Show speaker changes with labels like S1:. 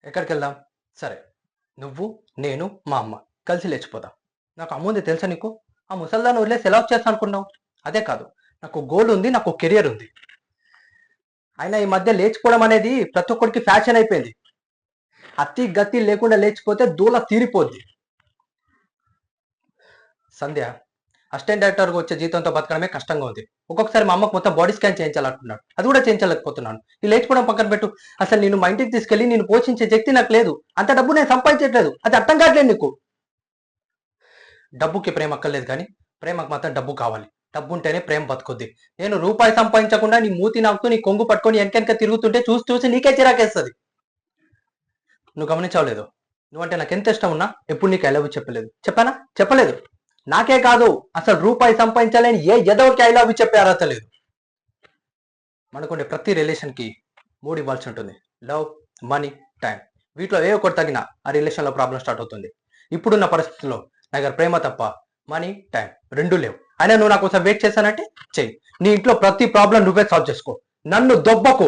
S1: ఎక్కడికి వెళ్దాం? సరే, నువ్వు, నేను, మా అమ్మ కలిసి లేచిపోదాం. నాకు అమ్ముంది తెలుసా నీకు? ఆ ముసల్దాన్ని వదిలేసి ఎలా వచ్చేస్తా అనుకున్నావు? అదే కాదు, నాకు గోల్ ఉంది, నాకు కెరియర్ ఉంది. అయినా ఈ మధ్య లేచిపోవడం అనేది ప్రతి ఒక్కరికి ఫ్యాషన్ అయిపోయింది. అతి గతి లేకుండా లేచిపోతే దూల తీరిపోద్ది. సంధ్య, అసిస్టెంట్ డైరెక్టర్గా వచ్చే జీతంతో బతకడమే కష్టంగా ఉంది. ఒక్కొక్కసారి మా అమ్మకు మొత్తం బాడీ స్కాన్ చేయించాలనుకున్నాడు, అది కూడా చేయించలేకపోతున్నాను. ఈ లేచిపోవడం పక్కన పెట్టు, అసలు నేను మా ఇంటికి తీసుకెళ్ళి నేను పోషించే శక్తి నాకు లేదు. అంత డబ్బు నేను సంపాదించట్లేదు, అది అర్థం కావట్లేదు నీకు. డబ్బుకి ప్రేమ అక్కర్లేదు కానీ ప్రేమకు మాత్రం డబ్బు కావాలి. డబ్బు ఉంటేనే ప్రేమ బతుకుద్ది. నేను రూపాయి సంపాదించకుండా నీ మూతి నాకుతూ నీ కొంగు పట్టుకొని వెనకెనక తిరుగుతుంటే చూసి చూసి నీకే చిరాకేస్తుంది. నువ్వు గమనించవలేదు, నువ్వంటే నాకు ఎంత ఇష్టం ఉన్నా ఎప్పుడు నీకు ఐ లవ్ యూ చెప్పలేదు. చెప్పానా? చెప్పలేదు. నాకే కాదు, అసలు రూపాయి సంపాదించాలని ఏ ఎదవకి ఐ లవ్ యూ చెప్పే అర్హత లేదు. మనకుండే ప్రతి రిలేషన్కి 3 ఇవ్వాల్సి ఉంటుంది: లవ్, మనీ, టైం. వీటిలో ఏ ఒకటి తగినా ఆ రిలేషన్లో ప్రాబ్లం స్టార్ట్ అవుతుంది. ఇప్పుడున్న పరిస్థితుల్లో నా దగ్గర ప్రేమ తప్ప మనీ, టైం రెండూ లేవు. అయినా నువ్వు నా కోసం వెయిట్ చేశానంటే చెయ్యి. నీ ఇంట్లో ప్రతి ప్రాబ్లం నువ్వే సాల్వ్ చేసుకో, నన్ను దొబ్బకు.